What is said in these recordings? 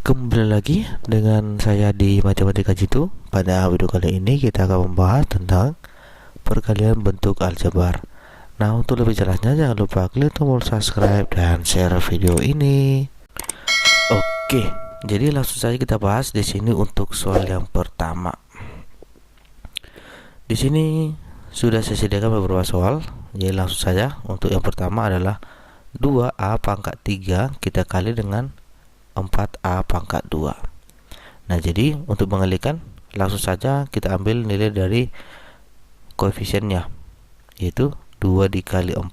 Kembali lagi dengan saya di Matematika Jitu. Pada video kali ini kita akan membahas tentang perkalian bentuk aljabar. Nah, untuk lebih jelasnya jangan lupa klik tombol subscribe dan share video ini. Oke, jadi langsung saja kita bahas di sini untuk soal yang pertama. Di sini sudah saya sediakan beberapa soal. Jadi langsung saja untuk yang pertama adalah 2A pangkat 3 kita kali dengan 4A pangkat 2. Nah, jadi untuk mengalikan langsung saja kita ambil nilai dari koefisiennya, yaitu 2 dikali 4.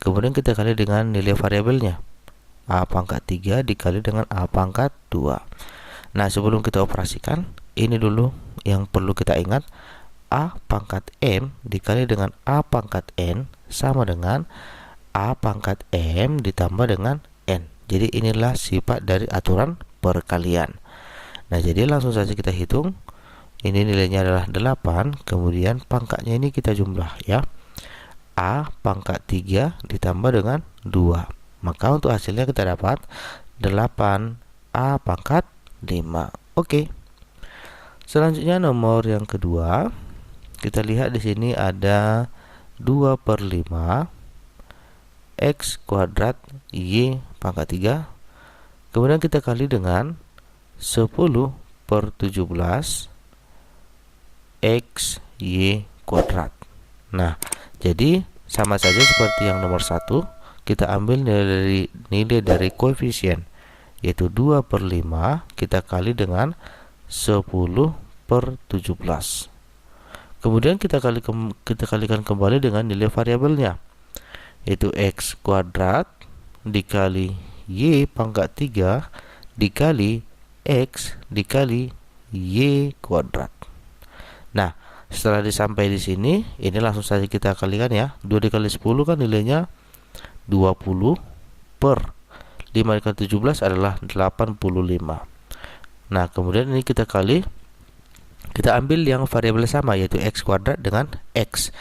Kemudian kita kali dengan nilai variabelnya, A pangkat 3 dikali dengan A pangkat 2. Nah, sebelum kita operasikan, ini dulu yang perlu kita ingat. A pangkat M dikali dengan A pangkat N sama dengan A pangkat M ditambah dengan N. Jadi inilah sifat dari aturan perkalian. Nah, jadi langsung saja kita hitung. Ini nilainya adalah 8, kemudian pangkatnya ini kita jumlah ya. A pangkat 3 ditambah dengan 2. Maka untuk hasilnya kita dapat 8A pangkat 5. Oke. Selanjutnya nomor yang kedua. Kita lihat di sini ada 2/5 X kuadrat Y pangkat 3. Kemudian kita kali dengan 10/17 X Y kuadrat. Nah, jadi sama saja seperti yang nomor 1. Kita ambil nilai dari koefisien, yaitu 2/5 kita kali dengan 10/17. Kemudian kita kalikan kembali dengan nilai variabelnya, yaitu X kuadrat dikali Y pangkat 3 dikali X dikali Y kuadrat. Nah, setelah sampai di sini, ini langsung saja kita kalikan ya. 2 dikali 10 kan nilainya 20 per 5 dikali 17 adalah 85. Nah, kemudian ini kita ambil yang variabel sama, yaitu X kuadrat dengan X.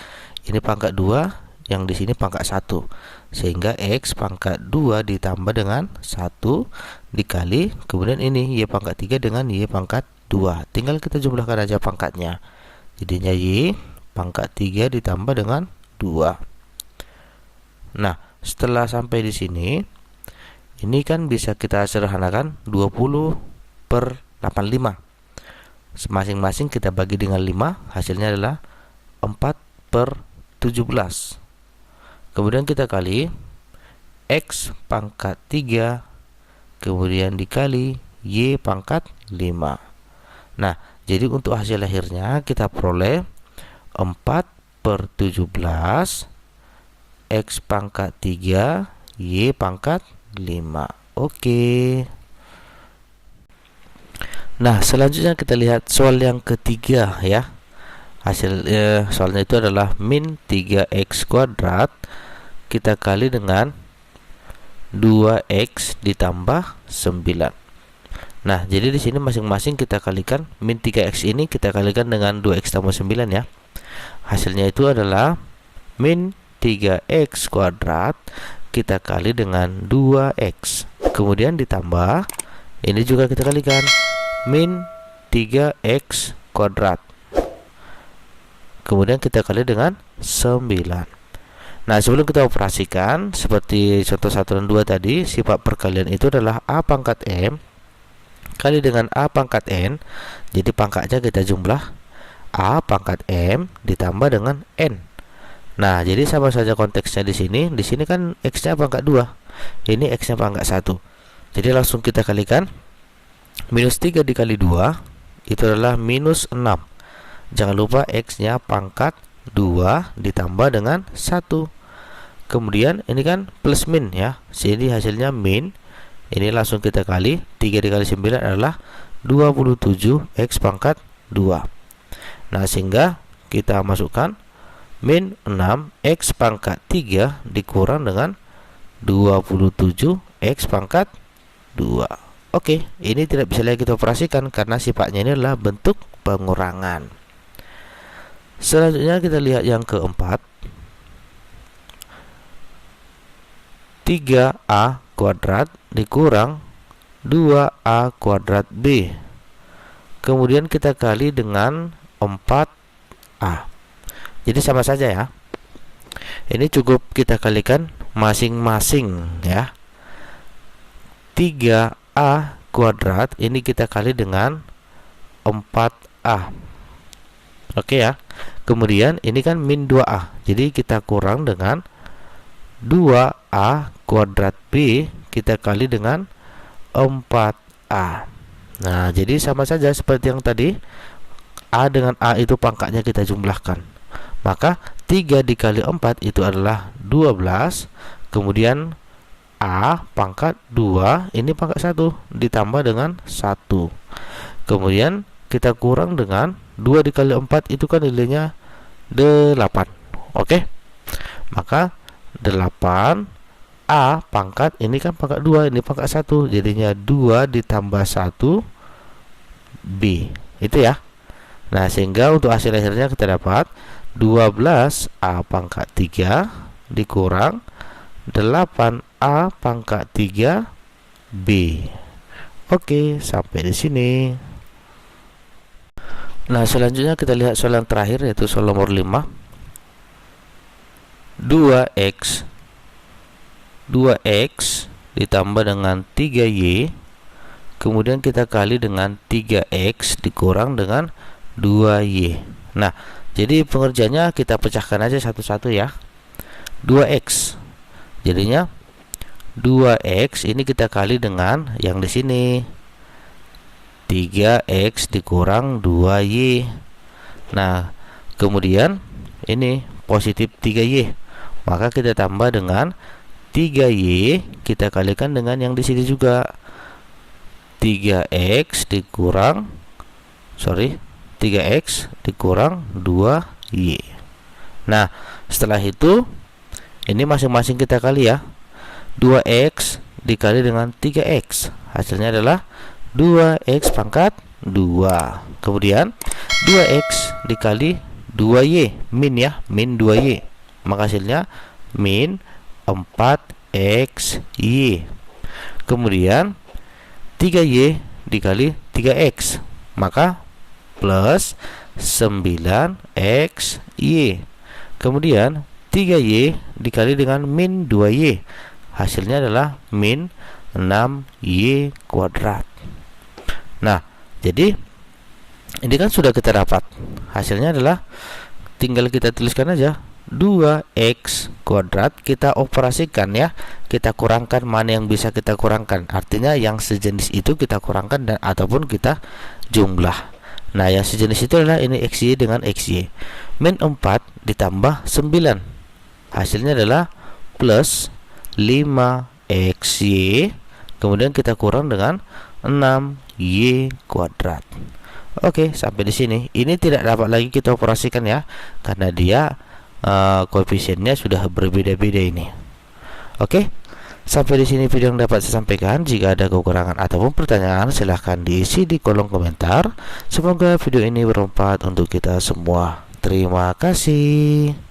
Ini pangkat 2, yang di sini pangkat 1. Sehingga X pangkat 2 ditambah dengan 1 dikali, kemudian ini Y pangkat 3 dengan Y pangkat 2. Tinggal kita jumlahkan aja pangkatnya. Jadinya Y pangkat 3 ditambah dengan 2. Nah, setelah sampai di sini, ini kan bisa kita sederhanakan 20/85. Masing-masing kita bagi dengan 5, hasilnya adalah 4/17. Kemudian kita kali X pangkat 3 kemudian dikali Y pangkat 5. Nah, jadi untuk hasil akhirnya kita peroleh 4/17 X pangkat 3 Y pangkat 5. Oke. Nah, selanjutnya kita lihat soal yang ketiga ya. Hasil soalnya itu adalah min 3x kuadrat kita kali dengan 2x ditambah 9. Nah, jadi di sini masing-masing kita kalikan. Min 3x ini kita kalikan dengan 2x tambah 9 ya. Hasilnya itu adalah min 3x kuadrat kita kali dengan 2x. Kemudian ditambah, ini juga kita kalikan, min 3x kuadrat. Kemudian kita kali dengan 9. Nah, sebelum kita operasikan, seperti contoh 1 dan 2 tadi, sifat perkalian itu adalah A pangkat M kali dengan A pangkat N. Jadi pangkatnya kita jumlah, A pangkat M ditambah dengan N. Nah, jadi sama saja konteksnya di sini. Di sini kan X-nya pangkat 2. Ini X-nya pangkat 1. Jadi langsung kita kalikan. Minus 3 dikali 2 itu adalah minus 6. Jangan lupa X-nya pangkat 2 ditambah dengan 1. Kemudian ini kan plus min ya. Jadi hasilnya min. Ini langsung kita kali. 3 dikali 9 adalah 27 X pangkat 2. Nah, sehingga kita masukkan min 6 X pangkat 3 dikurang dengan 27 X pangkat 2. Oke, ini tidak bisa lagi kita operasikan karena sifatnya ini adalah bentuk pengurangan. Selanjutnya kita lihat yang keempat. 3A kuadrat dikurang 2A kuadrat B. Kemudian kita kali dengan 4A. Jadi sama saja ya. Ini cukup kita kalikan masing-masing ya. 3A kuadrat ini kita kali dengan 4A. Oke ya. Kemudian ini kan min 2A. Jadi kita kurang dengan 2A kuadrat B kita kali dengan 4A. Nah, jadi sama saja seperti yang tadi. A dengan A itu pangkatnya kita jumlahkan. Maka 3 dikali 4 itu adalah 12. Kemudian A pangkat 2, ini pangkat 1 ditambah dengan 1. Kemudian kita kurang dengan 2 dikali 4 itu kan nilainya 8. Oke. Maka 8 A pangkat ini kan pangkat 2, ini pangkat 1, jadinya 2 ditambah 1 B. Itu ya. Nah, sehingga untuk hasil akhirnya kita dapat 12A pangkat 3 dikurang 8A pangkat 3 B. Oke, sampai di sini. Nah, selanjutnya kita lihat soal yang terakhir, yaitu soal nomor 5. 2x ditambah dengan 3y, kemudian kita kali dengan 3x dikurang dengan 2y. Nah, jadi pengerjaannya kita pecahkan aja satu-satu ya. 2x. Jadinya 2x ini kita kali dengan yang di sini. 3x dikurang 2y. Nah, kemudian ini positif 3y. Maka kita tambah dengan 3y kita kalikan dengan yang di sini juga. 3x dikurang 3x dikurang 2y. Nah, setelah itu ini masing-masing kita kali ya. 2x dikali dengan 3x, hasilnya adalah 2x pangkat 2. Kemudian 2x dikali 2y, min ya, min 2y. Maka hasilnya min 4xy. Kemudian 3y dikali 3x, maka plus 9xy. Kemudian 3y dikali dengan min 2y, hasilnya adalah min 6y kuadrat. Nah, jadi ini kan sudah kita dapat. Hasilnya adalah tinggal kita tuliskan aja 2x kuadrat, kita operasikan ya, kita kurangkan mana yang bisa kita kurangkan. Artinya yang sejenis itu kita kurangkan dan ataupun kita jumlah. Nah, yang sejenis itu adalah ini xy dengan xy. Min 4 ditambah 9, hasilnya adalah plus 5xy. Kemudian kita kurang dengan 6y kuadrat. Oke, sampai di sini. Ini tidak dapat lagi kita operasikan ya, karena dia koefisiennya sudah berbeda-beda ini. Oke, sampai di sini video yang dapat saya sampaikan. Jika ada kekurangan ataupun pertanyaan, silahkan diisi di kolom komentar. Semoga video ini bermanfaat untuk kita semua. Terima kasih.